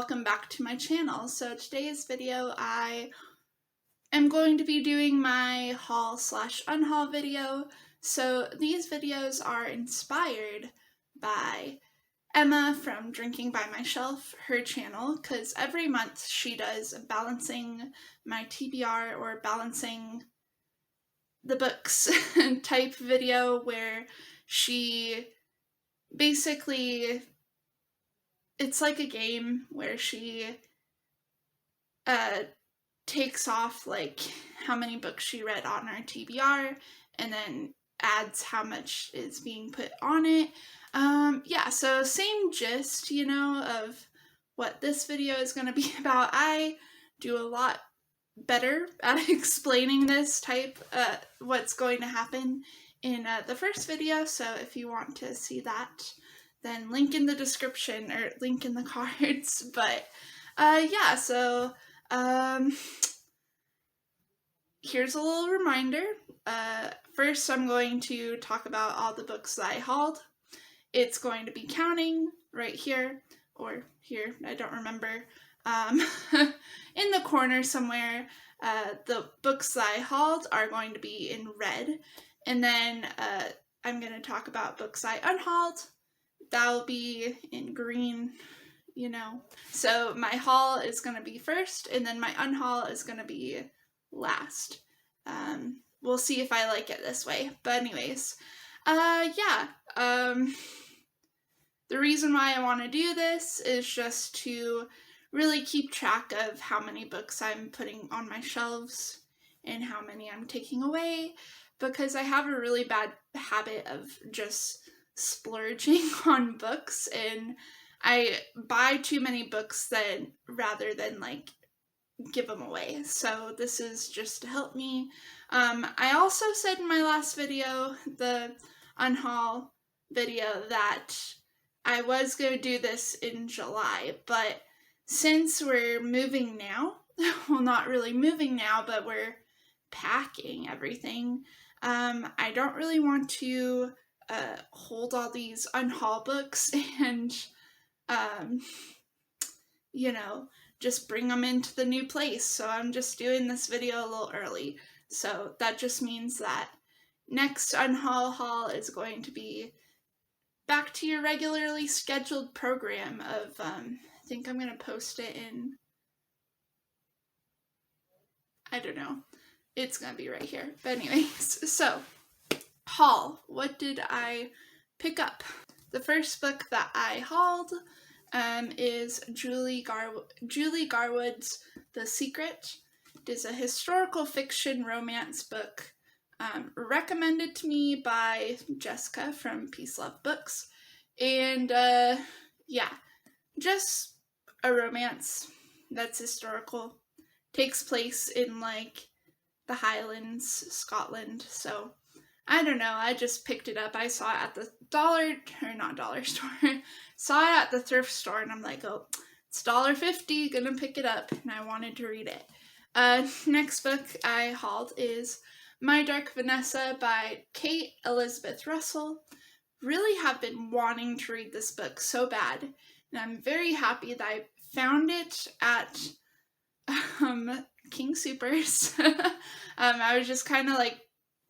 welcome back to my channel. So today's video I am going to be doing my haul/unhaul video. So these videos are inspired by Emma from Drinking by My Shelf, her channel, because every month she does a balancing my TBR or balancing the books type video where she basically, it's like a game where she takes off like how many books she read on her TBR and then adds how much is being put on it. Yeah, so same gist, you know, of what this video is going to be about. I do a lot better at explaining this type, what's going to happen in the first video, so if you want to see that, then link in the description or link in the cards. But yeah, so here's a little reminder. First I'm going to talk about all the books that I hauled. It's going to be counting right here, or here, I don't remember, in the corner somewhere. The books that I hauled are going to be in red, and then I'm going to talk about books I unhauled. That'll be in green, you know. So my haul is going to be first, and then my unhaul is going to be last. We'll see if I like it this way. But anyways, yeah. The reason why I want to do this is just to really keep track of how many books I'm putting on my shelves and how many I'm taking away, because I have a really bad habit of just splurging on books, and I buy too many books then rather than like give them away. So this is just to help me. I also said in my last video, the unhaul video, that I was going to do this in July, but since we're moving now, well, not really moving now, but we're packing everything, I don't really want to hold all these unhaul books and, you know, just bring them into the new place. So I'm just doing this video a little early. So that just means that next unhaul haul is going to be back to your regularly scheduled program of, I think I'm going to post it in, I don't know, it's going to be right here. But anyways, so, haul. What did I pick up? The first book that I hauled is Julie Garwood's The Secret. It is a historical fiction romance book recommended to me by Jessica from Peace Love Books. And yeah, just a romance that's historical. Takes place in like the Highlands, Scotland. So I don't know, I just picked it up. I saw it at the saw it at the thrift store, and I'm like, oh, it's $1.50, gonna pick it up, and I wanted to read it. Next book I hauled is My Dark Vanessa by Kate Elizabeth Russell. Really have been wanting to read this book so bad, and I'm very happy that I found it at King Soopers. I was just kind of like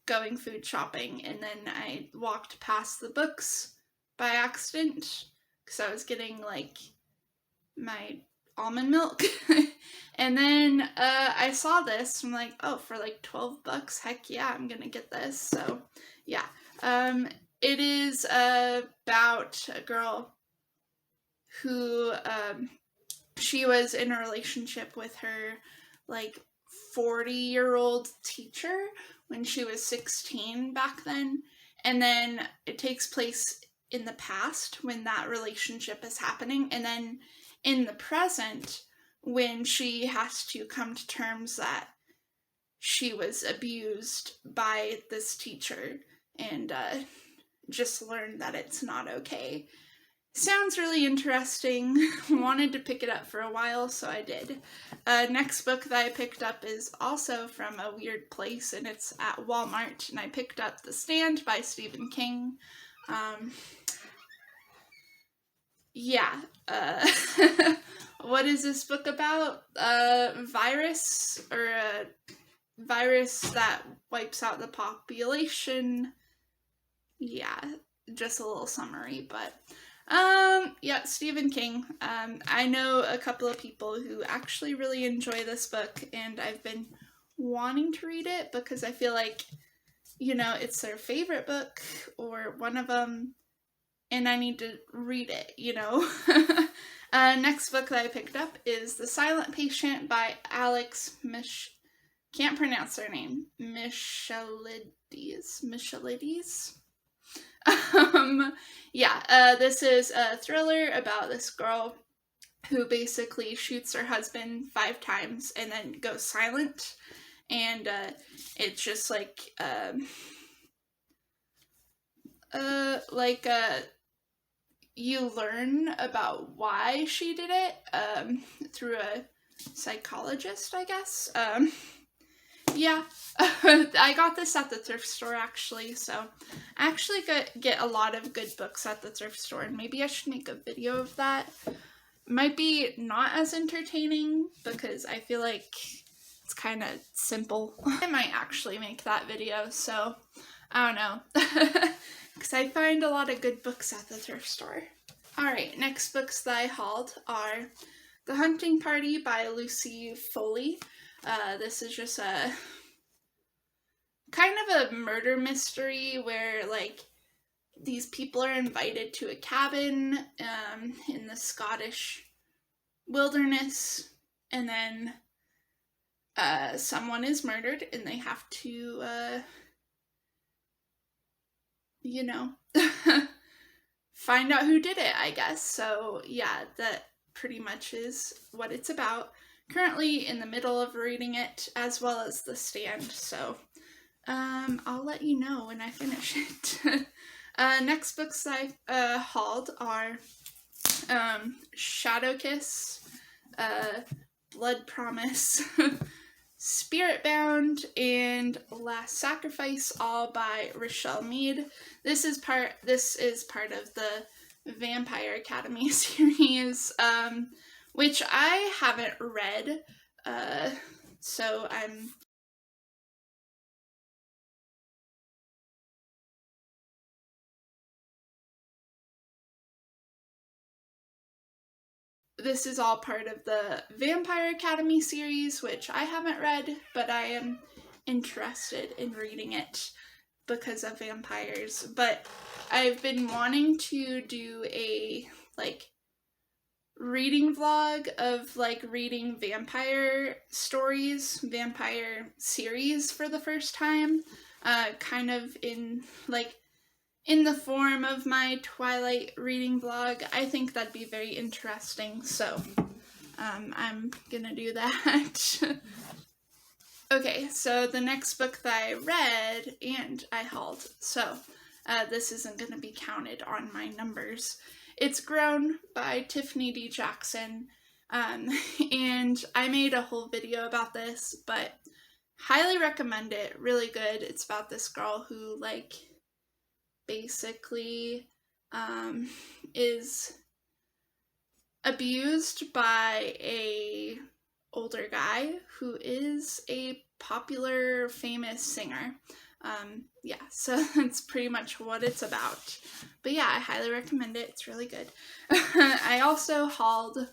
going food shopping, and then I walked past the books by accident because I was getting like my almond milk. And then I saw this, I'm like, oh, for like $12, heck yeah, I'm gonna get this. So yeah, it is about a girl who she was in a relationship with her like 40-year-old teacher when she was 16 back then, and then it takes place in the past when that relationship is happening, and then in the present when she has to come to terms that she was abused by this teacher and just learn that it's not okay. Sounds really interesting. Wanted to pick it up for a while, so I did. Next book that I picked up is also from a weird place, and it's at Walmart, and I picked up The Stand by Stephen King. Yeah, what is this book about? A virus, or a virus that wipes out the population. Yeah, just a little summary, but yeah, Stephen King. I know a couple of people who actually really enjoy this book, and I've been wanting to read it because I feel like, you know, it's their favorite book or one of them, and I need to read it, you know. Next book that I picked up is The Silent Patient by Alex can't pronounce their name. Michealides. Yeah, this is a thriller about this girl who basically shoots her husband 5 times and then goes silent. And it's just like you learn about why she did it through a psychologist, I guess. Yeah, I got this at the thrift store, actually, so I actually get a lot of good books at the thrift store, and maybe I should make a video of that. Might be not as entertaining, because I feel like it's kind of simple. I might actually make that video, so I don't know, because I find a lot of good books at the thrift store. Alright, next books that I hauled are The Hunting Party by Lucy Foley. This is just a kind of a murder mystery where, like, these people are invited to a cabin in the Scottish wilderness, and then someone is murdered, and they have to, you know, find out who did it, I guess. So, yeah, that pretty much is what it's about. Currently in the middle of reading it, as well as The Stand, so I'll let you know when I finish it. Next books I hauled are Shadow Kiss, Blood Promise, Spirit Bound, and Last Sacrifice, all by Rochelle Mead. This is part of the Vampire Academy series, which I haven't read, so this is all part of the Vampire Academy series, which I haven't read, but I am interested in reading it because of vampires. But I've been wanting to do a, like, reading vlog of, like, reading vampire stories, vampire series for the first time, kind of in, like, in the form of my Twilight reading vlog. I think that'd be very interesting, so I'm gonna do that. Okay, so the next book that I read and I hauled, so this isn't gonna be counted on my numbers. It's Grown by Tiffany D. Jackson, and I made a whole video about this, but highly recommend it. Really good. It's about this girl who, like, basically is abused by a older guy who is a popular, famous singer. Yeah, so that's pretty much what it's about. But yeah, I highly recommend it. It's really good. I also hauled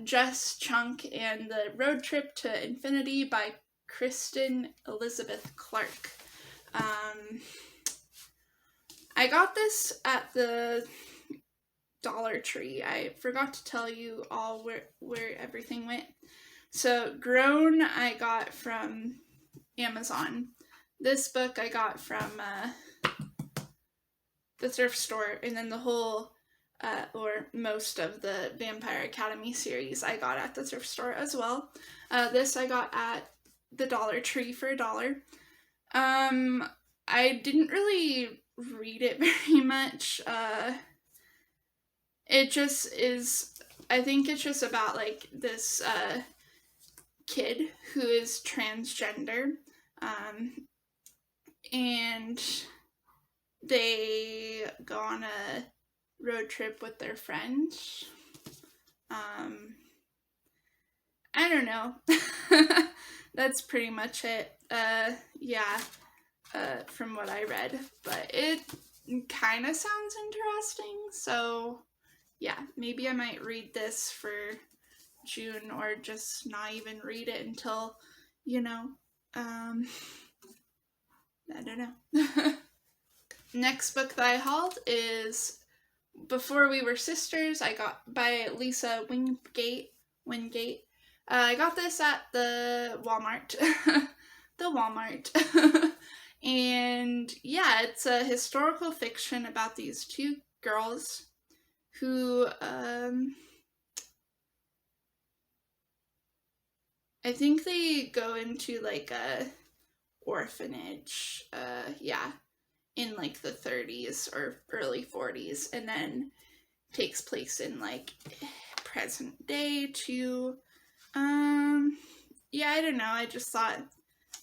Jess Chunk and the Road Trip to Infinity by Kristen Elizabeth Clark. I got this at the Dollar Tree. I forgot to tell you all where everything went. So Grown I got from Amazon. This book I got from the thrift store, and then the whole or most of the Vampire Academy series I got at the thrift store as well. This I got at the Dollar Tree for $1. I didn't really read it very much. It just is, I think it's just about, like, this kid who is transgender, and they go on a road trip with their friends. I don't know. That's pretty much it. Yeah, from what I read, but it kind of sounds interesting, so yeah, maybe I might read this for June, or just not even read it until, I don't know. Next book that I hauled is Before We Were Sisters. I got by Lisa Wingate. I got this at the Walmart. The Walmart. And yeah, it's a historical fiction about these two girls who, I think they go into like a orphanage, in like the 30s or early 40s, and then takes place in like present day too. Yeah, I don't know. I just thought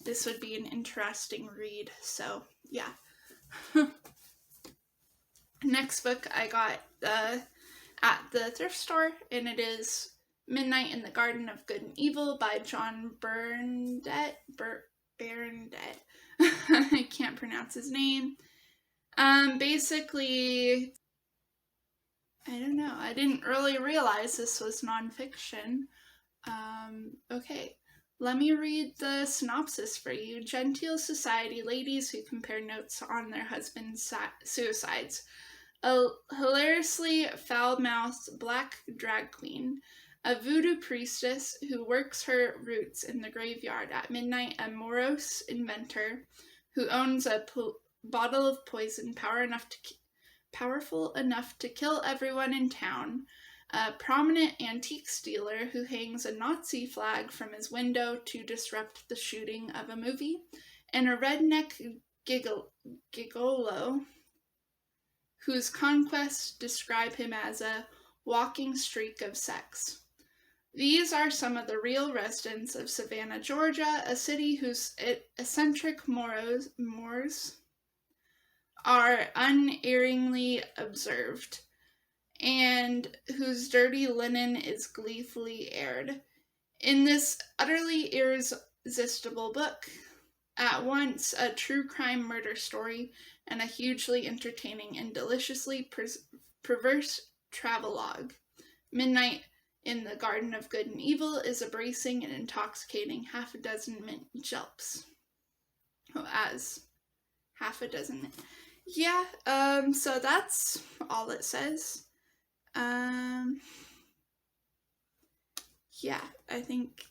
this would be an interesting read, so yeah. Next book I got at the thrift store, and it is Midnight in the Garden of Good and Evil by John Bernadette. I can't pronounce his name. Basically, I don't know. I didn't really realize this was nonfiction. Okay. Let me read the synopsis for you. Genteel society ladies who compare notes on their husbands' suicides. A hilariously foul-mouthed black drag queen. A voodoo priestess who works her roots in the graveyard at midnight. A morose inventor who owns a bottle of poison powerful enough to kill everyone in town. A prominent antiques dealer who hangs a Nazi flag from his window to disrupt the shooting of a movie, and a redneck gigolo whose conquests describe him as a walking streak of sex. These are some of the real residents of Savannah, Georgia, a city whose eccentric mores are unerringly observed, and whose dirty linen is gleefully aired. In this utterly irresistible book, at once a true crime murder story and a hugely entertaining and deliciously perverse travelogue, Midnight in the Garden of Good and Evil is a bracing and intoxicating half a dozen mint jelps. As half a dozen. Yeah, so that's all it says. Yeah, I think,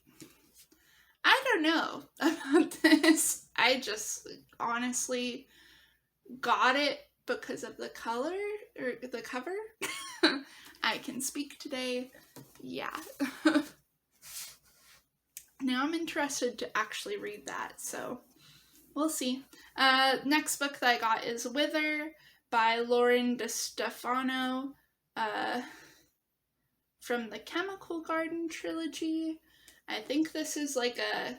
I don't know about this. I just honestly got it because of the color, or the cover. I can speak today. Yeah. Now I'm interested to actually read that, so we'll see. Next book that I got is Wither by Lauren DeStefano, from the Chemical Garden trilogy. I think this is like a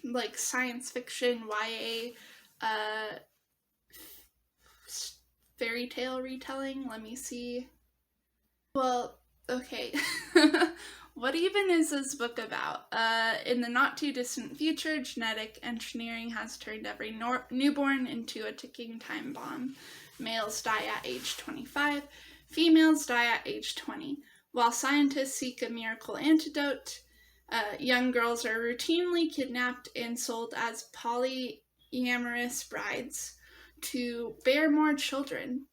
like science fiction YA fairy tale retelling. Let me see. Well, okay. What even is this book about? In the not too distant future, genetic engineering has turned every newborn into a ticking time bomb. Males die at age 25, females die at age 20. While scientists seek a miracle antidote, young girls are routinely kidnapped and sold as polyamorous brides to bear more children.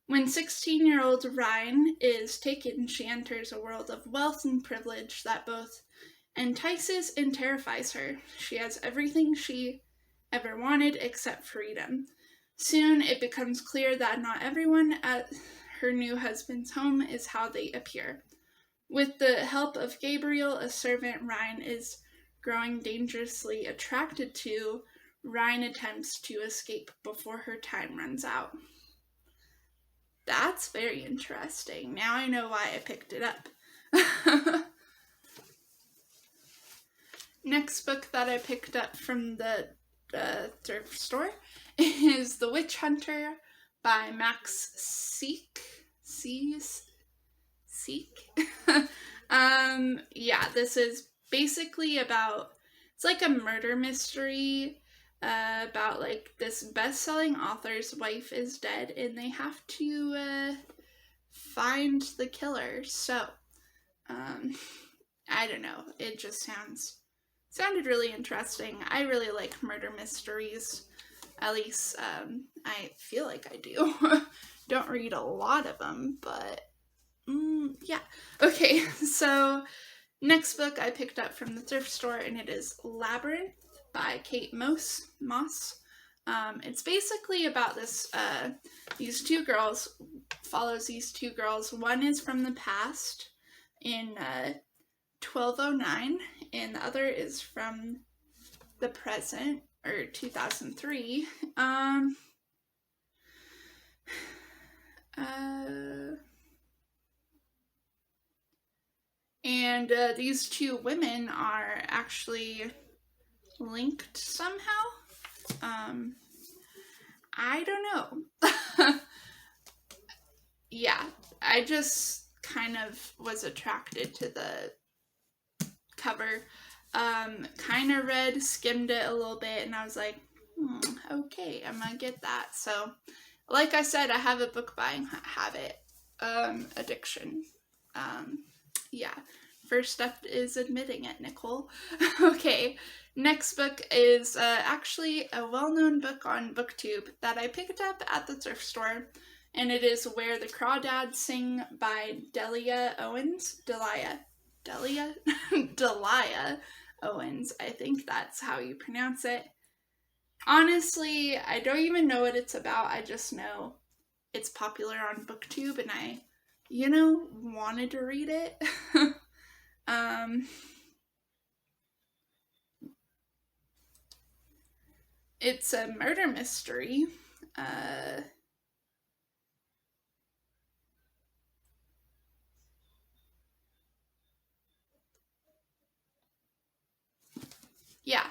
When 16-year-old Ryan is taken, she enters a world of wealth and privilege that both entices and terrifies her. She has everything she ever wanted except freedom. Soon it becomes clear that not everyone at her new husband's home is how they appear. With the help of Gabriel, a servant Ryan is growing dangerously attracted to, Ryan attempts to escape before her time runs out. That's very interesting. Now I know why I picked it up. Next book that I picked up from the thrift store is The Witch Hunter by Max Seek. Yeah, this is basically about, it's like a murder mystery about like this best-selling author's wife is dead and they have to find the killer. So, I don't know. It just sounded really interesting. I really like murder mysteries. At least, I feel like I do. Don't read a lot of them, but yeah. Okay, so next book I picked up from the thrift store, and it is Labyrinth by Kate Moss. It's basically about these two girls, follows these two girls. One is from the past in 1209, and the other is from the present, or 2003. And these two women are actually linked somehow. I don't know. Yeah, I just kind of was attracted to the cover. Kind of skimmed it a little bit, and I was like, okay, I'm gonna get that. So, like I said, I have a book buying habit, addiction. Yeah, first step is admitting it, Nicole. Okay, next book is actually a well-known book on BookTube that I picked up at the thrift store, and it is Where the Crawdads Sing by Delia Owens. Delia Owens, I think that's how you pronounce it. Honestly, I don't even know what it's about. I just know it's popular on BookTube, and I, wanted to read it. It's a murder mystery. Yeah.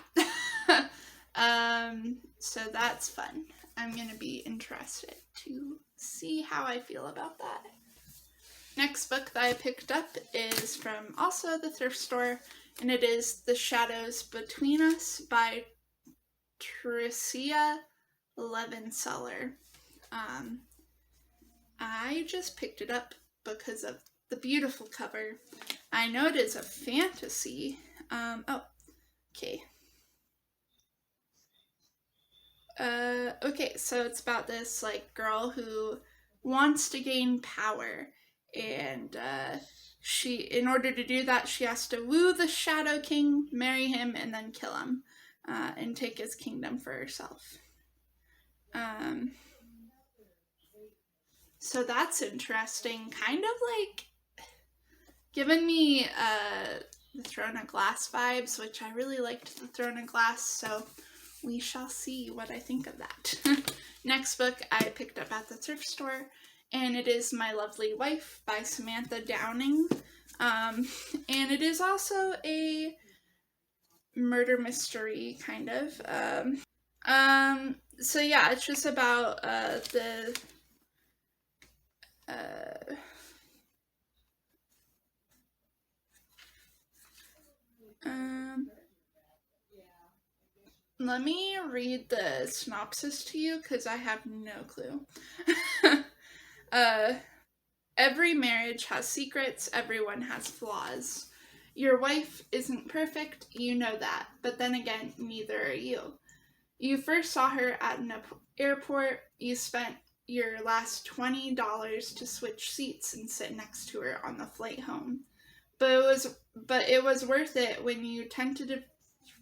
So that's fun. I'm gonna be interested to see how I feel about that. Next book that I picked up is from also the thrift store, and it is The Shadows Between Us by Tricia Levenseller. I just picked it up because of the beautiful cover. I know it is a fantasy. Okay. Okay, so it's about this girl who wants to gain power, and in order to do that, she has to woo the Shadow King, marry him, and then kill him, and take his kingdom for herself. So that's interesting. Kind of giving me the Throne of Glass vibes, which I really liked the Throne of Glass, so we shall see what I think of that. Next book I picked up at the thrift store, and it is My Lovely Wife by Samantha Downing. And it is also a murder mystery, kind of. So yeah, it's just about let me read the synopsis to you because I have no clue. Every marriage has secrets, everyone has flaws. Your wife isn't perfect, you know that, but then again, neither are you. You first saw her at an airport, you spent your last $20 to switch seats and sit next to her on the flight home. But it was worth it when you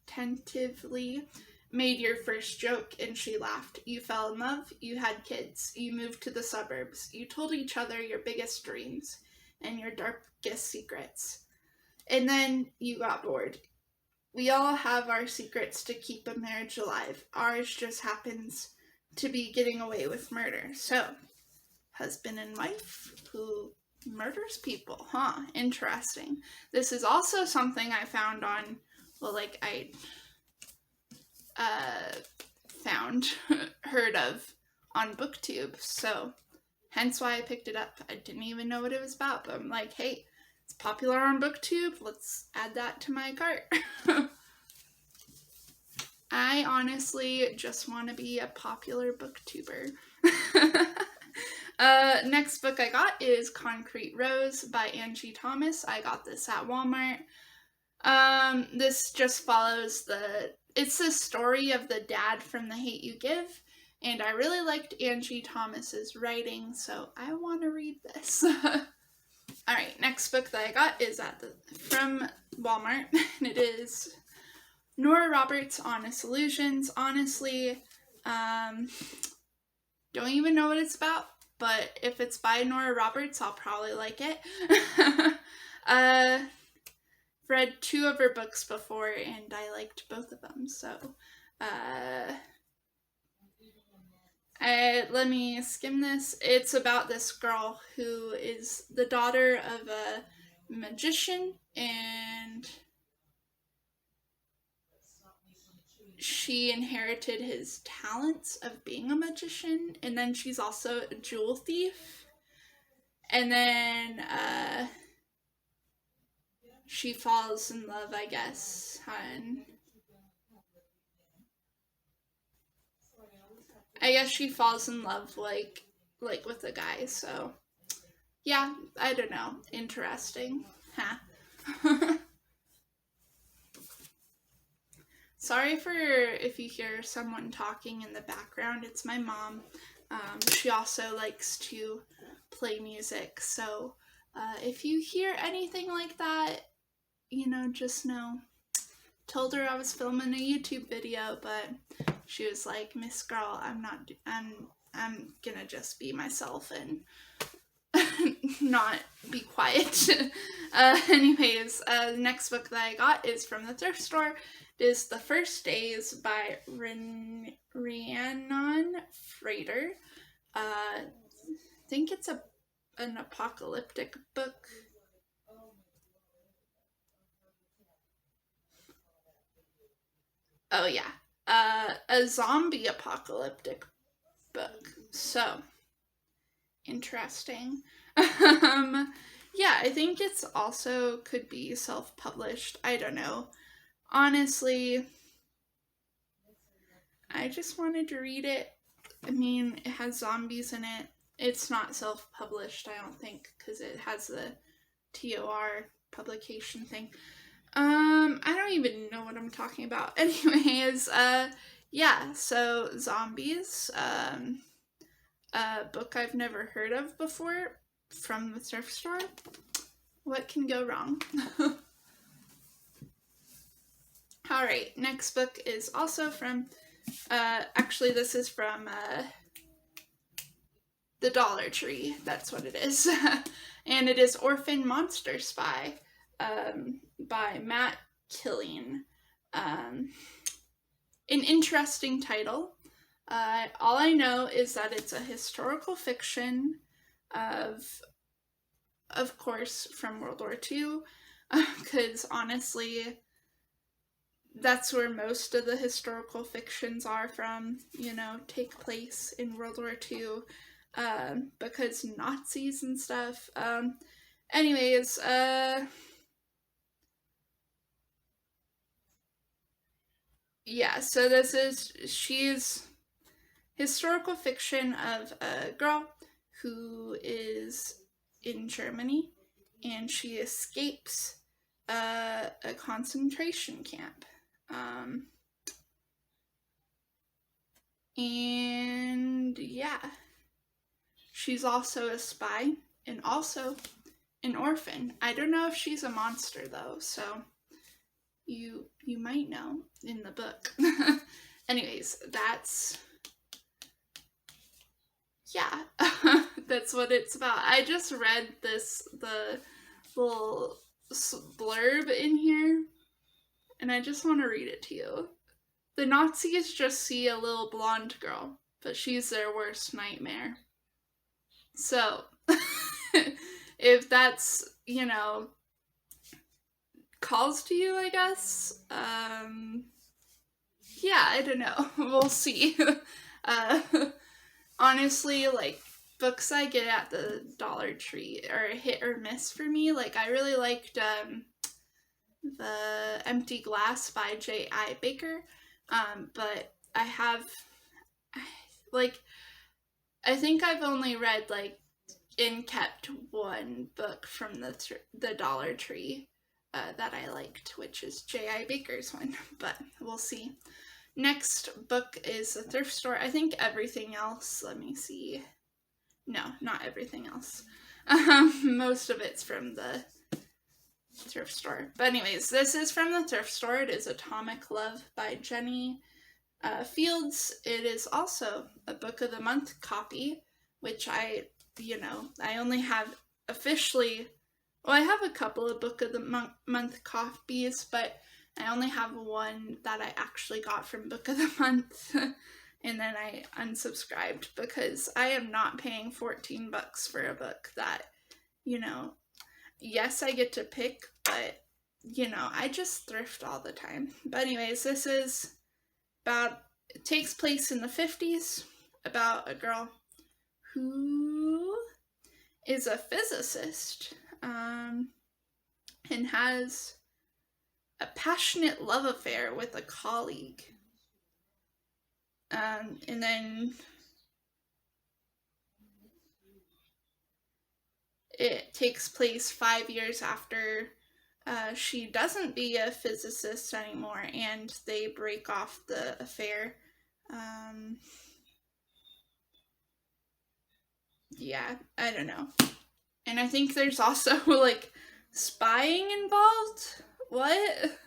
tentatively made your first joke and she laughed. You fell in love, you had kids, you moved to the suburbs, you told each other your biggest dreams and your darkest secrets. And then you got bored. We all have our secrets to keep a marriage alive. Ours just happens to be getting away with murder. So, husband and wife who murders people, huh? Interesting. This is also something I found on, heard of on BookTube, so hence why I picked it up. I didn't even know what it was about, but I'm like, hey, it's popular on BookTube, let's add that to my cart. I honestly just want to be a popular booktuber. Next book I got is Concrete Rose by Angie Thomas. I got this at Walmart. This just follows it's the story of the dad from The Hate U Give, and I really liked Angie Thomas's writing, so I want to read this. Alright, next book that I got is from Walmart, and it is Nora Roberts' Honest Illusions. Honestly, don't even know what it's about, but if it's by Nora Roberts, I'll probably like it. Read 2 of her books before, and I liked both of them, so let me skim this. It's about this girl who is the daughter of a magician, and she inherited his talents of being a magician, and then she's also a jewel thief, and then she falls in love, I guess, she falls in love like with a guy, so yeah, I don't know, interesting. Huh. Sorry for if you hear someone talking in the background, it's my mom. She also likes to play music, so if you hear anything like that, just know. Told her I was filming a YouTube video, but she was like, Miss Girl, I'm gonna just be myself and not be quiet. Anyways, the next book that I got is from the thrift store. It is The First Days by Rhiannon Frater. I think it's an apocalyptic book. Oh yeah, a zombie apocalyptic book. So interesting. Yeah, I think it's also could be self-published. I don't know. Honestly, I just wanted to read it. I mean, it has zombies in it. It's not self-published, I don't think, because it has the TOR publication thing. I don't even know what I'm talking about. Anyways, yeah, so zombies, a book I've never heard of before from the thrift store. What can go wrong? Alright, next book is also from, actually this is from, the Dollar Tree, that's what it is. And it is Orphan Monster Spy, by Matt Killing. An interesting title. All I know is that it's a historical fiction of course, from World War II, because honestly, that's where most of the historical fictions are from, take place in World War II, because Nazis and stuff. Anyways, yeah, so she's historical fiction of a girl who is in Germany, and she escapes a concentration camp. And yeah, she's also a spy and also an orphan. I don't know if she's a monster though, so you might know in the book. Anyways, that's what it's about. I just read the little blurb in here, and I just want to read it to you. The Nazis just see a little blonde girl, but she's their worst nightmare. So, if that's, calls to you, I guess, yeah, I don't know. We'll see. honestly, like, books I get at the Dollar Tree are a hit or miss for me. Like, I really liked The Empty Glass by J.I. Baker, but like, I think I've only read, like, and kept one book from the Dollar Tree that I liked, which is J.I. Baker's one, but we'll see. Next book is a thrift store. I think everything else, let me see. No, not everything else. Most of it's from the thrift store. But anyways, this is from the thrift store. It is Atomic Love by Jenny Fields. It is also a Book of the Month copy, which I only have officially, well, I have a couple of Book of the Month copies, but I only have one that I actually got from Book of the Month, and then I unsubscribed because I am not paying $14 for a book that, yes, I get to pick, but, I just thrift all the time. But anyways, this is it takes place in the 50s, about a girl who is a physicist, and has a passionate love affair with a colleague. And then it takes place 5 years after she doesn't be a physicist anymore, and they break off the affair. Yeah, I don't know. And I think there's also, like, spying involved? What?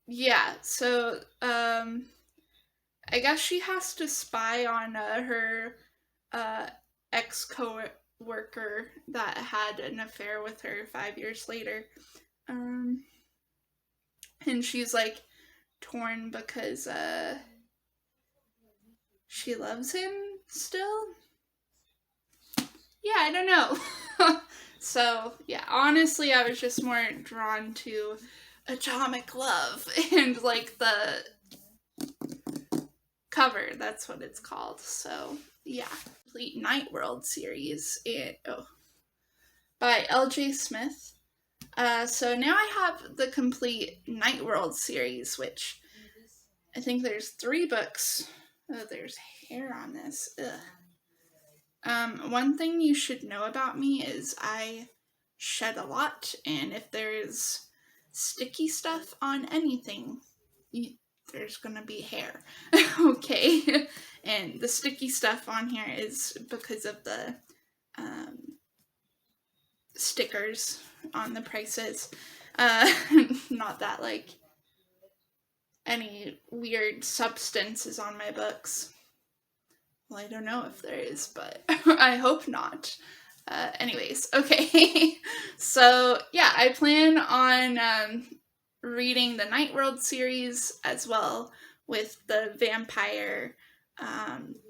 Yeah, so, I guess she has to spy on her ex-co-worker that had an affair with her 5 years later. And she's, like, torn because she loves him still? Yeah, I don't know. So, yeah, honestly, I was just more drawn to Atomic Love and, like, the cover. That's what it's called. So, yeah. Complete Night World series by L.J. Smith. So now I have the complete Night World series, which I think there's 3 books. Oh, there's hair on this. Ugh. One thing you should know about me is I shed a lot, and if there's sticky stuff on anything, there's gonna be hair. Okay? And the sticky stuff on here is because of the stickers on the prices. Not that, like, any weird substance is on my books. Well, I don't know if there is, but I hope not. Anyways, okay. So, yeah, I plan on reading the Night World series as well with the vampire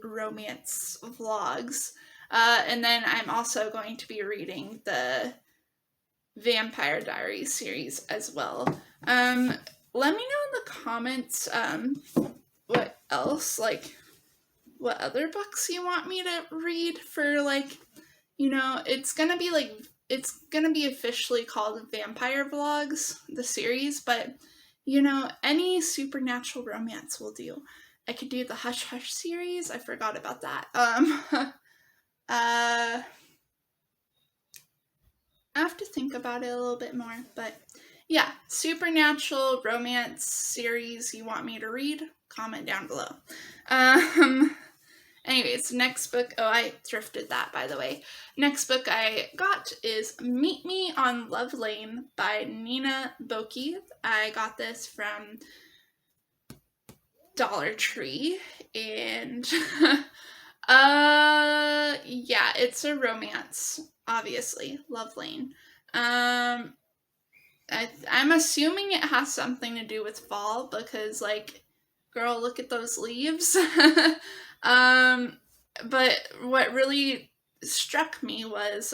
romance vlogs. And then I'm also going to be reading the Vampire Diaries series as well. Let me know in the comments what else, like, what other books you want me to read for, like, it's gonna be officially called Vampire Vlogs, the series, but, any supernatural romance will do. I could do the Hush Hush series. I forgot about that. I have to think about it a little bit more, but yeah, supernatural romance series you want me to read, comment down below. Anyways, next book, I thrifted that, by the way. Next book I got is Meet Me on Love Lane by Nina Boki. I got this from Dollar Tree, and yeah, it's a romance, obviously, Love Lane. I'm assuming it has something to do with fall, because, like, girl, look at those leaves. But what really struck me was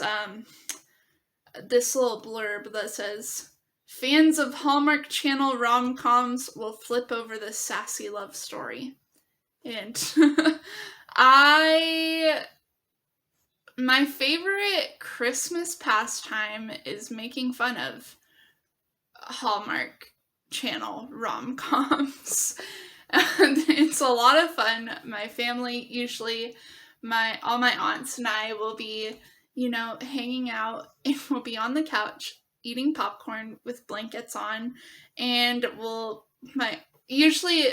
this little blurb that says, "Fans of Hallmark Channel rom-coms will flip over this sassy love story." And My favorite Christmas pastime is making fun of Hallmark Channel rom-coms. And it's a lot of fun. My family, usually all my aunts and I will be, hanging out, and we'll be on the couch eating popcorn with blankets on, and usually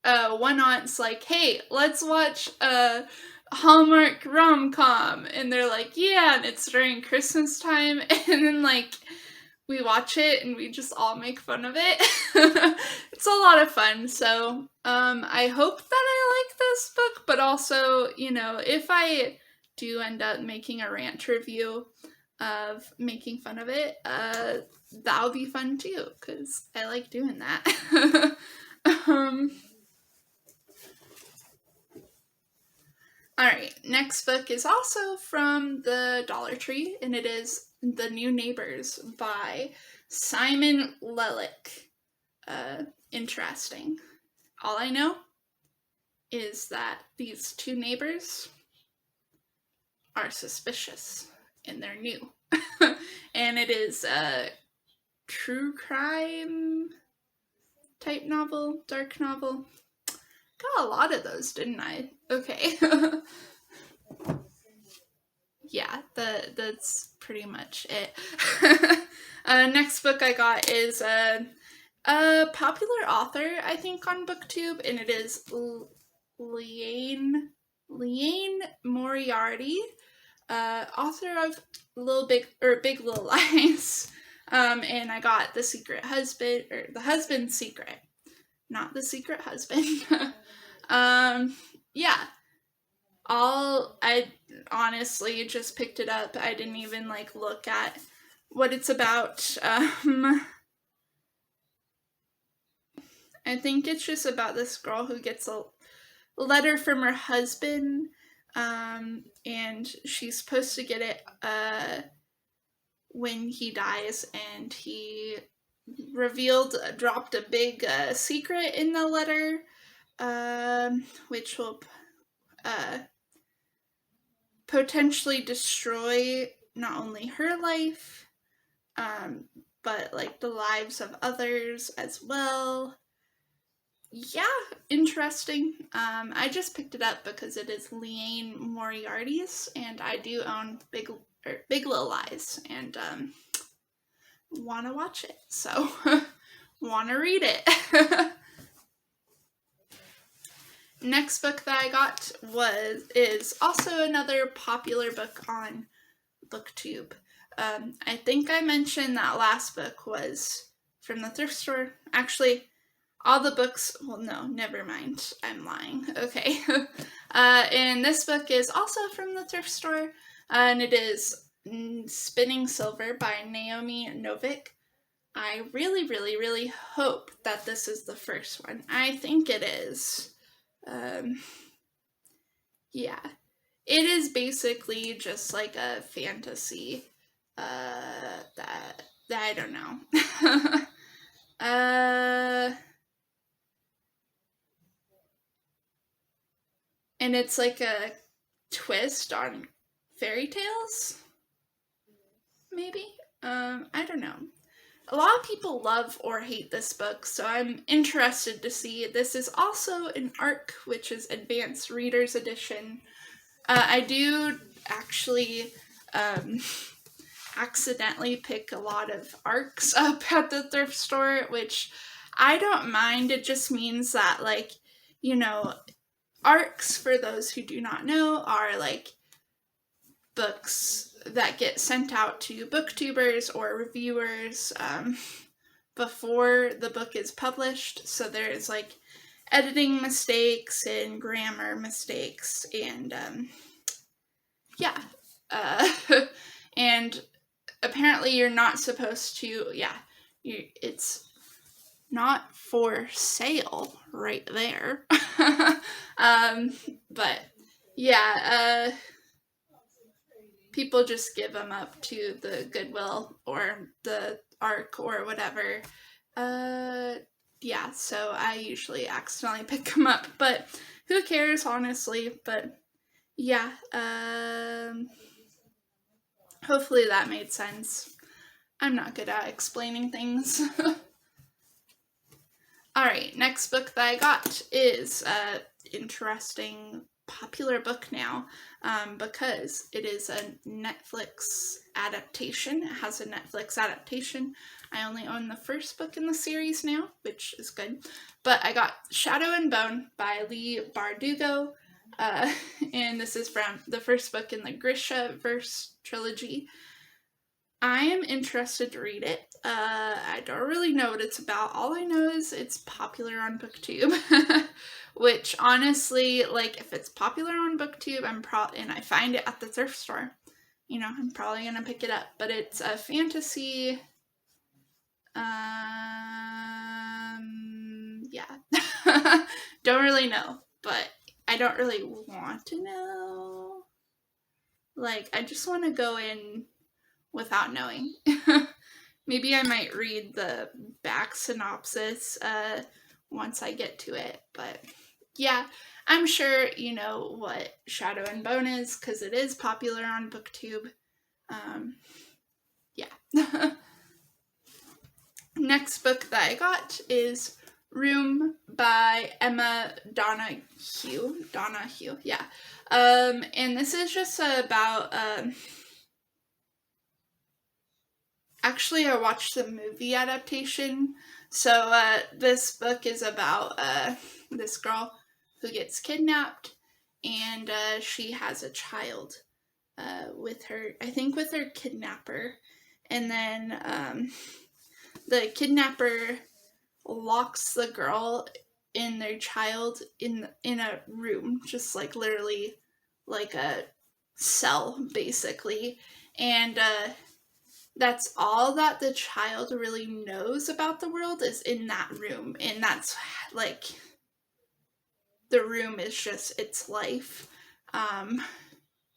one aunt's like, "Hey, let's watch a Hallmark rom-com," and they're like, "Yeah," and it's during Christmas time, and then like we watch it and we just all make fun of it. It's a lot of fun. So I hope that I like this book, but also, if I do end up making a rant review of making fun of it, that'll be fun too, because I like doing that. Alright, next book is also from the Dollar Tree, and it is The New Neighbors by Simon Lelick. Interesting. All I know is that these two neighbors are suspicious, and they're new. And it is a true crime type novel, dark novel. Got a lot of those, didn't I? Okay. Yeah, that's pretty much it. Next book I got is a popular author, I think, on BookTube, and it is Liane Moriarty, author of Big Little Lies. And I got The Secret Husband, or The Husband's Secret, not The Secret Husband. Yeah. I honestly just picked it up. I didn't even look at what it's about. I think it's just about this girl who gets a letter from her husband, and she's supposed to get it when he dies, and he dropped a big secret in the letter, which will potentially destroy not only her life, but the lives of others as well. Yeah, interesting. I just picked it up because it is Liane Moriarty's, and I do own Big Little Lies, and want to watch it, so want to read it. Next book that I got is also another popular book on BookTube. I think I mentioned that last book was from the thrift store. Actually, all the books, well, no, never mind. I'm lying. Okay. And this book is also from the thrift store, and it is Spinning Silver by Naomi Novik. I really, really, really hope that this is the first one. I think it is. Yeah. It is basically just like a fantasy, that I don't know. And it's like a twist on fairy tales, maybe? I don't know. A lot of people love or hate this book, so I'm interested to see. This is also an ARC, which is Advanced Reader's Edition. I do actually accidentally pick a lot of ARCs up at the thrift store, which I don't mind. It just means that, ARCs, for those who do not know, are books that get sent out to booktubers or reviewers before the book is published. So there's editing mistakes and grammar mistakes, and yeah. And apparently you're not supposed to, it's not for sale right there. But yeah, people just give them up to the Goodwill or the ARC or whatever. yeah, so I usually accidentally pick them up, but who cares, honestly. But yeah, hopefully that made sense. I'm not good at explaining things. Alright, next book that I got is interesting popular book now, because it is a Netflix adaptation. It has a Netflix adaptation. I only own the first book in the series now, which is good. But I got Shadow and Bone by Leigh Bardugo, and this is from the first book in the Grisha-verse trilogy. I am interested to read it. I don't really know what it's about. All I know is it's popular on BookTube, which honestly, like, if it's popular on BookTube, and I find it at the thrift store, you know, I'm probably gonna pick it up. But it's a fantasy. Yeah, don't really know, but I don't really want to know. Like, I just want to go in without knowing. Maybe I might read the back synopsis once I get to it, but yeah, I'm sure you know what Shadow and Bone is, because it is popular on BookTube. Yeah. Next book that I got is Room by Emma Donoghue. Yeah. And this is just about actually, I watched the movie adaptation. So this book is about this girl who gets kidnapped, and she has a child with her, I think with her kidnapper. And then the kidnapper locks the girl and their child in a room, just like literally like a cell, basically. And that's all that the child really knows about the world is in that room. And that's like, the room is just its life. And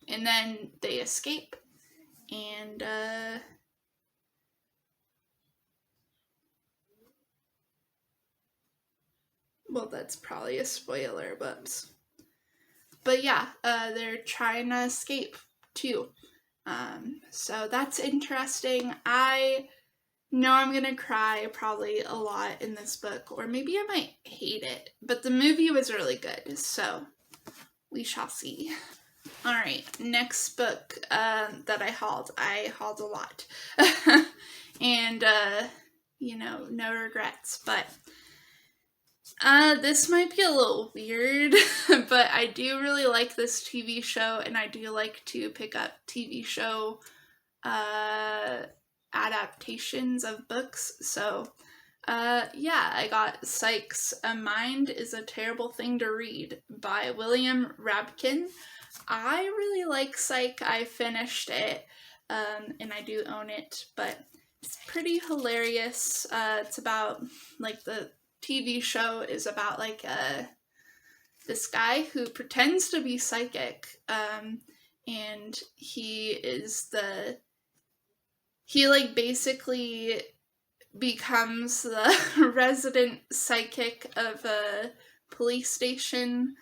then they escape. And well, that's probably a spoiler, but yeah, they're trying to escape too. So that's interesting. I know I'm gonna cry probably a lot in this book, or maybe I might hate it, but the movie was really good, so we shall see. Alright, next book that I hauled a lot. And, you know, no regrets, but this might be a little weird, but I do really like this TV show, and I do like to pick up TV show adaptations of books. So yeah, I got Sykes, A Mind is a Terrible Thing to Read by William Rabkin. I really like Psych. I finished it, and I do own it, but it's pretty hilarious. It's about, like, the TV show is about, like, this guy who pretends to be psychic, and he like, basically becomes the resident psychic of a police station.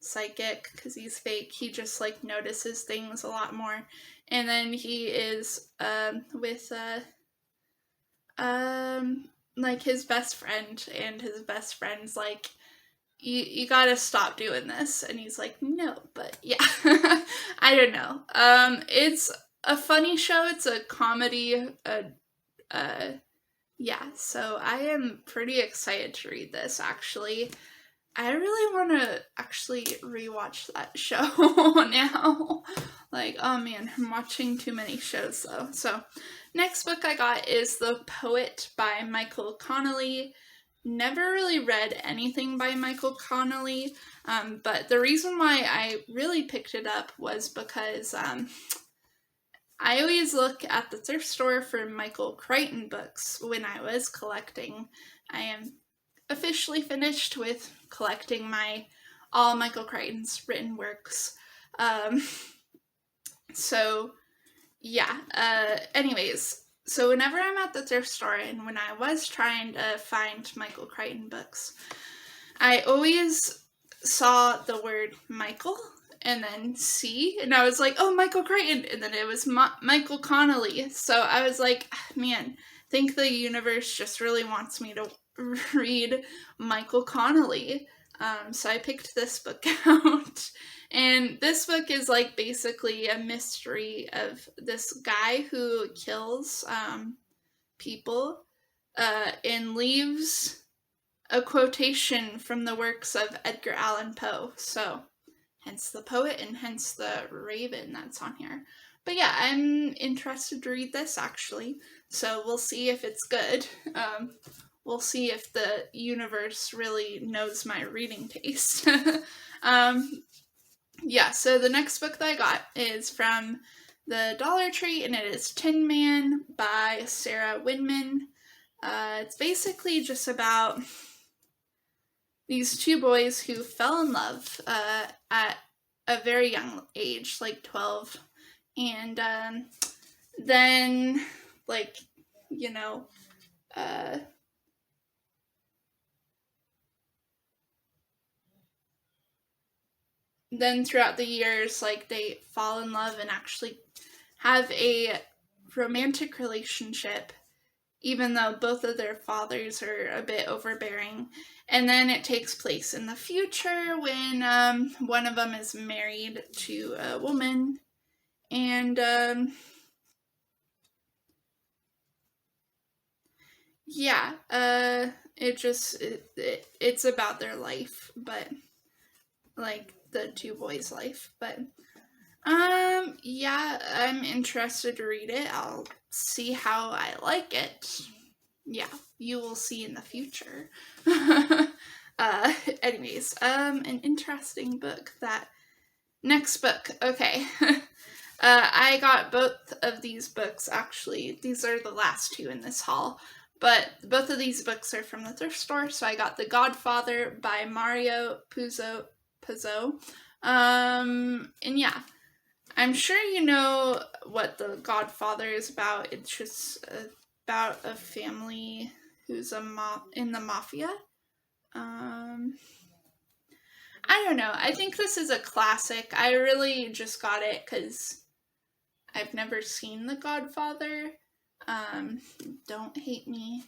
Psychic, because he's fake. He just, like, notices things a lot more. And then he is with like, his best friend, and his best friend's like, you gotta stop doing this, and he's like, no. But yeah, I don't know. It's a funny show. It's a comedy. Yeah, so I am pretty excited to read this, actually. I really want to actually rewatch that show now. Like, oh man, I'm watching too many shows though. So, next book I got is The Poet by Micheal Connelly. Never really read anything by Micheal Connelly, but the reason why I really picked it up was because I always look at the thrift store for Michael Crichton books when I was collecting. I am officially finished with collecting all Michael Crichton's written works. So yeah, anyways, so whenever I'm at the thrift store, and when I was trying to find Michael Crichton books, I always saw the word Michael and then C, and I was like, oh, Michael Crichton, and then it was Michael Connolly. So I was like, man, I think the universe just really wants me to read Michael Connolly. So I picked this book out. And this book is like basically a mystery of this guy who kills people and leaves a quotation from the works of Edgar Allan Poe. So hence the poet and hence the raven that's on here. But yeah, I'm interested to read this actually. So we'll see if it's good. We'll see if the universe really knows my reading taste. Yeah, so the next book that I got is from the Dollar Tree, and it is Tin Man by Sarah Winman. It's basically just about these two boys who fell in love at a very young age, like 12, and then, like, you know, then throughout the years, like, they fall in love and actually have a romantic relationship, even though both of their fathers are a bit overbearing. And then it takes place in the future when one of them is married to a woman, and yeah, it's about their life, but like the two boys' life. But yeah, I'm interested to read it. I'll see how I like it. Yeah, you will see in the future. Anyways, an interesting book. That next book, okay. I got both of these books, actually. These are the last two in this haul. But both of these books are from the thrift store. So I got The Godfather by Mario Puzo. And yeah, I'm sure you know what The Godfather is about. It's just about a family who's in the mafia. I don't know. I think this is a classic. I really just got it because I've never seen The Godfather. Don't hate me.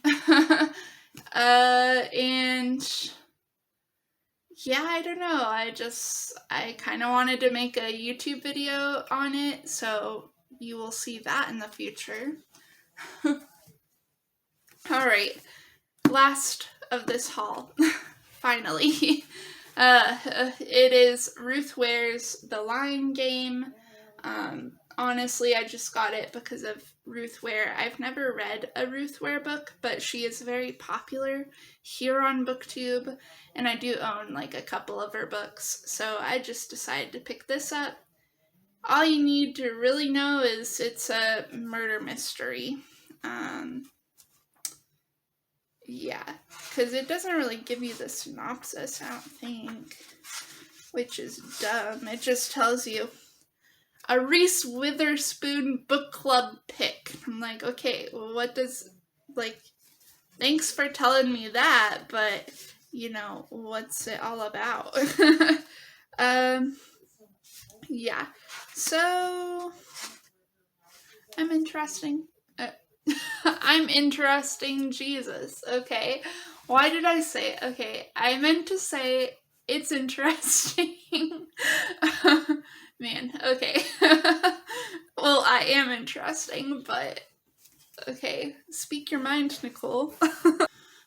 And yeah, I don't know. I kind of wanted to make a YouTube video on it, so you will see that in the future. Alright, last of this haul, finally. It is Ruth Ware's The Lying Game. Honestly, I just got it because of Ruth Ware. I've never read a Ruth Ware book, but she is very popular here on BookTube, and I do own like a couple of her books, so I just decided to pick this up. All you need to really know is it's a murder mystery. Yeah, because it doesn't really give you the synopsis, I don't think, which is dumb. It just tells you a Reese Witherspoon book club pick. I'm like, okay, well, what does, like, thanks for telling me that, but, you know, what's it all about? Yeah, so, I'm interesting. I'm interesting, Jesus. Okay. Why did I say, okay, I meant to say it's interesting. Man, okay. Well, I am interesting, but okay, speak your mind, Nicole.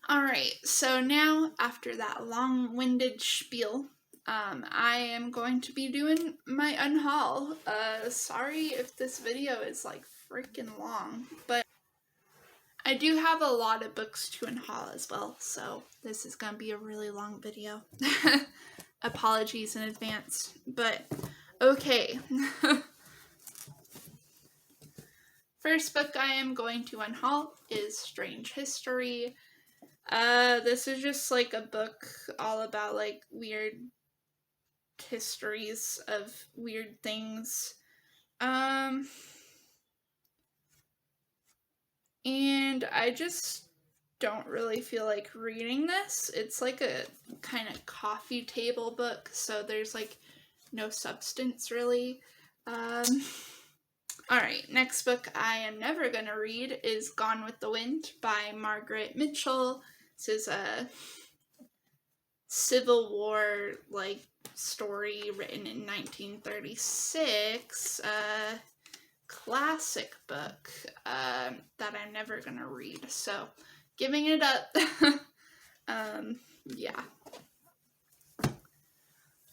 Alright, so now, after that long-winded spiel, I am going to be doing my unhaul. Sorry if this video is like freaking long, but I do have a lot of books to unhaul as well, so this is going to be a really long video. Apologies in advance, but okay. First book I am going to unhaul is Strange History. This is just like a book all about like weird histories of weird things. and I just don't really feel like reading this. It's like a kind of coffee table book, so there's like no substance really. Alright, next book I am never gonna read is Gone with the Wind by Margaret Micheal. This is a Civil War like story written in 1936. Classic book that I'm never gonna read. So, giving it up. Yeah.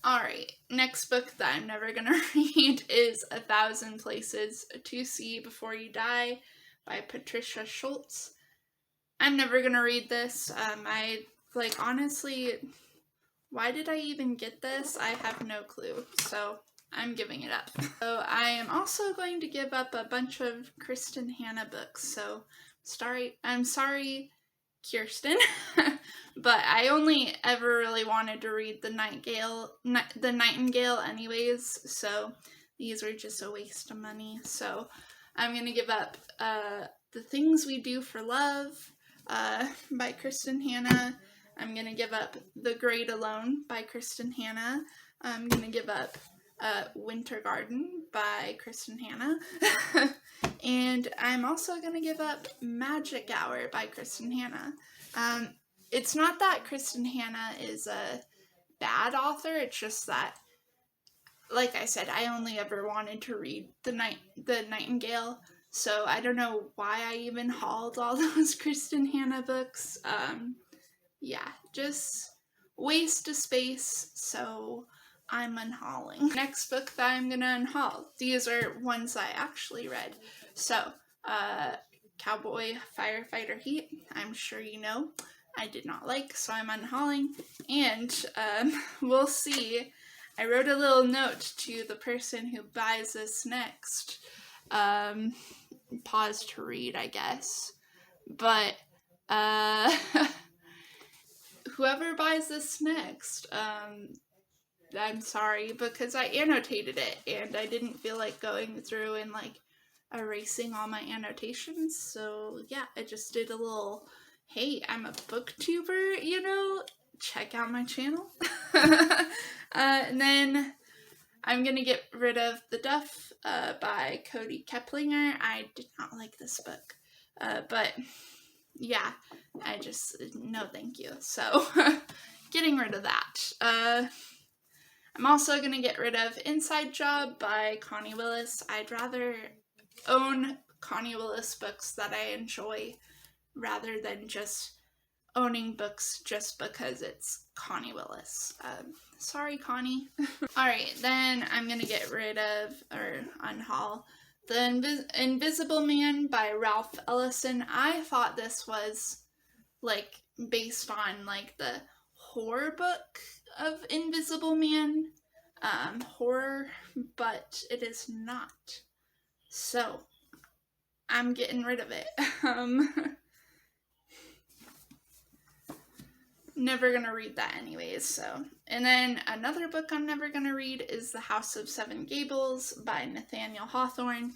Alright, next book that I'm never gonna read is 1,000 Places to See Before You Die by Patricia Schultz. I'm never gonna read this. Honestly, why did I even get this? I have no clue, so I'm giving it up. So I am also going to give up a bunch of Crichton Hannah books, so I'm sorry, Kirsten, but I only ever really wanted to read The Nightingale anyways, so these were just a waste of money. So I'm gonna give up The Things We Do for Love by Crichton Hannah. I'm gonna give up The Great Alone by Crichton Hannah. I'm gonna give up Winter Garden by Crichton Hannah. And I'm also gonna give up Magic Hour by Crichton Hannah. It's not that Crichton Hannah is a bad author, it's just that, like I said, I only ever wanted to read The Nightingale, so I don't know why I even hauled all those Crichton Hannah books. Yeah, just waste of space, so I'm unhauling. Next book that I'm gonna unhaul. These are ones I actually read. So, Cowboy Firefighter Heat, I'm sure you know, I did not like, so I'm unhauling. And, we'll see. I wrote a little note to the person who buys this next. Pause to read, I guess. But, whoever buys this next, I'm sorry, because I annotated it, and I didn't feel like going through and, like, erasing all my annotations, so, yeah, I just did a little, hey, I'm a booktuber, you know, check out my channel. And then I'm gonna get rid of The Duff, by Cody Keplinger. I did not like this book, but yeah, I just, no thank you. So, getting rid of that. I'm also gonna get rid of Inside Job by Connie Willis. I'd rather own Connie Willis books that I enjoy rather than just owning books just because it's Connie Willis. Sorry, Connie. Alright, then I'm gonna get rid of, or unhaul, The Invisible Man by Ralph Ellison. I thought this was, like, based on, like, the horror book of Invisible Man, horror, but it is not. So, I'm getting rid of it. Never gonna read that anyways, so. And then another book I'm never gonna read is The House of Seven Gables by Nathaniel Hawthorne.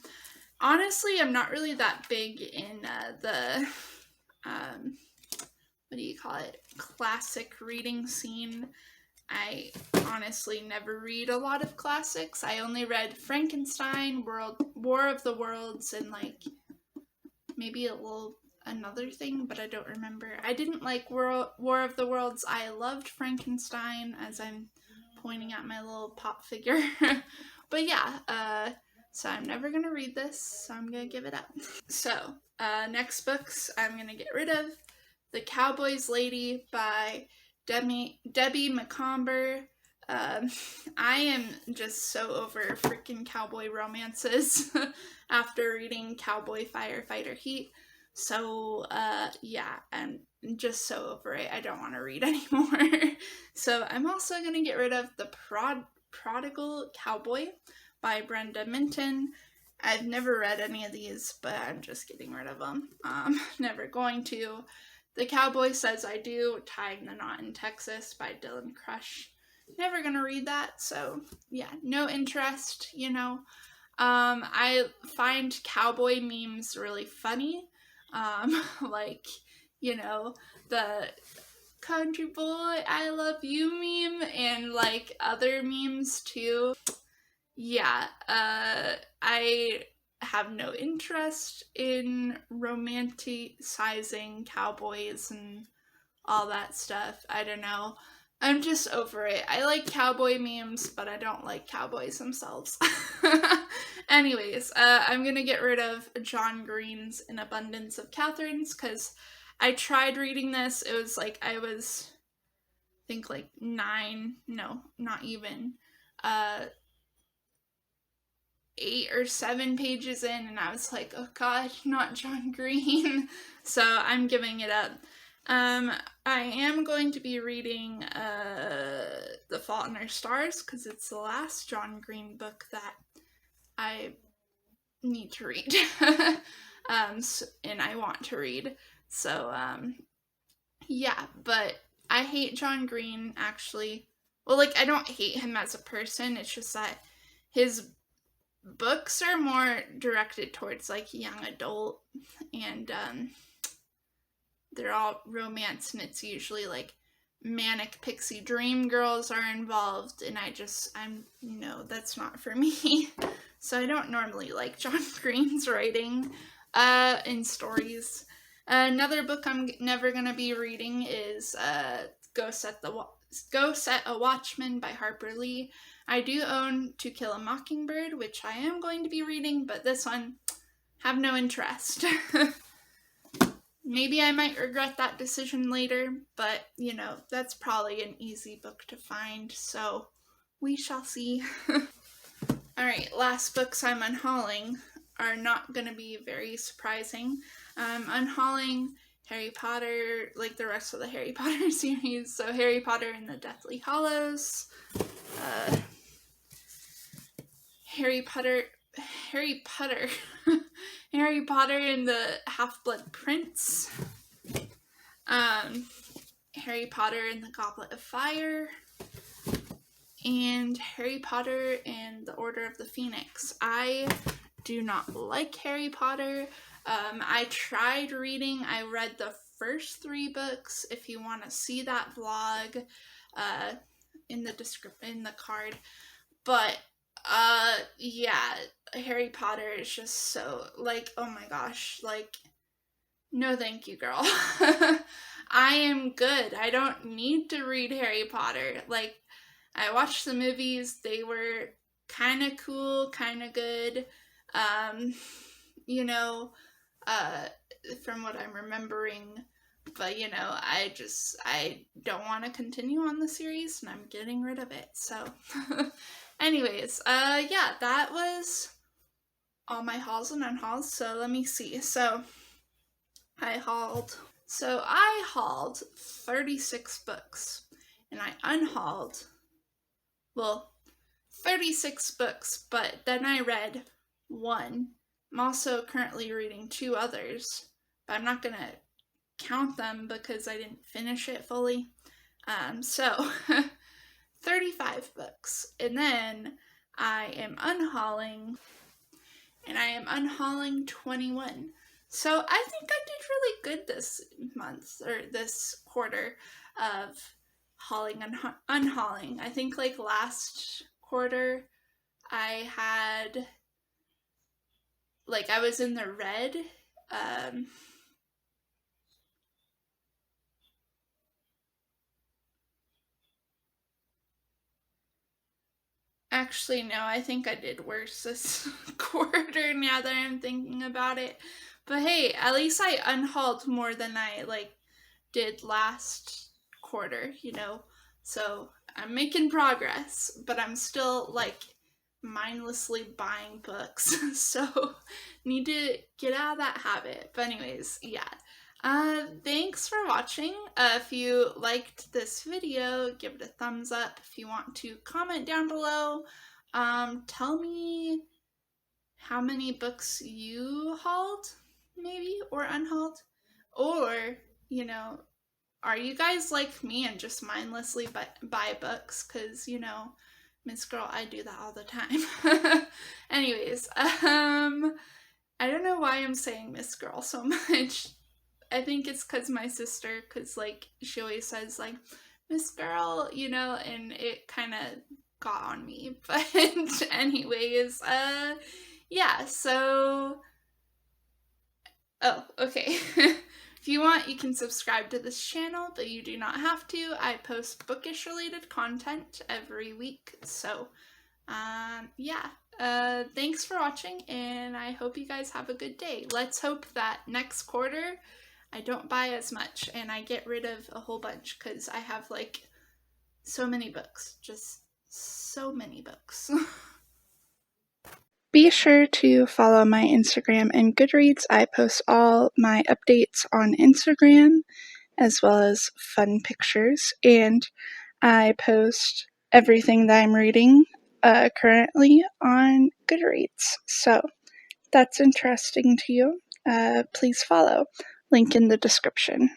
Honestly, I'm not really that big in the, what do you call it, classic reading scene. I honestly never read a lot of classics. I only read Frankenstein, War of the Worlds, and, like, maybe another thing, but I don't remember. I didn't like War of the Worlds. I loved Frankenstein, as I'm pointing at my little pop figure. But yeah, so I'm never gonna read this, so I'm gonna give it up. So, next books I'm gonna get rid of. The Cowboy's Lady by Debbie McComber. I am just so over freaking cowboy romances after reading Cowboy Firefighter Heat. So, yeah, I'm just so over it. I don't want to read anymore. So I'm also going to get rid of The Prodigal Cowboy by Brenda Minton. I've never read any of these, but I'm just getting rid of them. Never going to. The Cowboy Says I Do, Tying the Knot in Texas by Dylan Crush. Never gonna read that, so yeah, no interest, you know. I find cowboy memes really funny, Like, you know, the country boy, I love you meme, and like other memes too. Yeah, I have no interest in romanticizing cowboys and all that stuff. I don't know. I'm just over it. I like cowboy memes, but I don't like cowboys themselves. Anyways, I'm gonna get rid of John Green's An Abundance of Catherines because I tried reading this. It was like I was, I think like 9, no, not even, 8 or 7 pages in, and I was like, oh god, not John Green. So I'm giving it up. I am going to be reading The Fault in Our Stars because it's the last John Green book that I need to read. And I want to read. So, yeah, but I hate John Green, actually. Well, like, I don't hate him as a person, it's just that his books are more directed towards, like, young adult, and, they're all romance, and it's usually, like, manic pixie dream girls are involved, and no, that's not for me. So I don't normally like John Green's writing, in stories. Another book I'm never gonna be reading is, Go Set a Watchman by Harper Lee. I do own To Kill a Mockingbird, which I am going to be reading, but this one, have no interest. Maybe I might regret that decision later, but, you know, that's probably an easy book to find, so we shall see. Alright, last books I'm unhauling are not going to be very surprising. Unhauling Harry Potter, like the rest of the Harry Potter series, so Harry Potter and the Deathly Hallows, Harry Potter Harry Potter and the Half-Blood Prince, Harry Potter and the Goblet of Fire, and Harry Potter and the Order of the Phoenix. I do not like Harry Potter. I tried reading, I read the first 3 books. If you want to see that vlog, in the card. But, yeah, Harry Potter is just so, like, oh my gosh, like, no thank you, girl. I am good. I don't need to read Harry Potter. Like, I watched the movies, they were kind of cool, kind of good, you know, from what I'm remembering, but, you know, I don't want to continue on the series, and I'm getting rid of it, so, anyways, yeah, that was all my hauls and unhauls, so let me see. So I hauled 36 books, and I unhauled, 36 books, but then I read 1. I'm also currently reading 2 others, but I'm not gonna count them because I didn't finish it fully. So 35 books, and then I am unhauling 21. So I think I did really good this month, or this quarter, of hauling and unhauling. I think, like, last quarter I had, like, I was in the red. Actually, no, I think I did worse this quarter now that I'm thinking about it. But hey, at least I unhauled more than I, like, did last quarter, you know? So I'm making progress, but I'm still, like, mindlessly buying books. So need to get out of that habit. But anyways, yeah. Thanks for watching. If you liked this video, give it a thumbs up. If you want to comment down below, tell me how many books you hauled, maybe, or unhauled, or, you know, are you guys like me and just mindlessly buy books? Because, you know, Miss Girl, I do that all the time. Anyways, I don't know why I'm saying Miss Girl so much. I think it's because my sister, because like she always says like Miss Girl, you know, and it kind of got on me. But anyways, yeah. So, oh, okay. If you want, you can subscribe to this channel, but you do not have to. I post bookish related content every week. So, yeah. Thanks for watching, and I hope you guys have a good day. Let's hope that next quarter I don't buy as much and I get rid of a whole bunch, because I have like so many books. Just so many books. Be sure to follow my Instagram and Goodreads. I post all my updates on Instagram as well as fun pictures, and I post everything that I'm reading currently on Goodreads. So if that's interesting to you, please follow. Link in the description.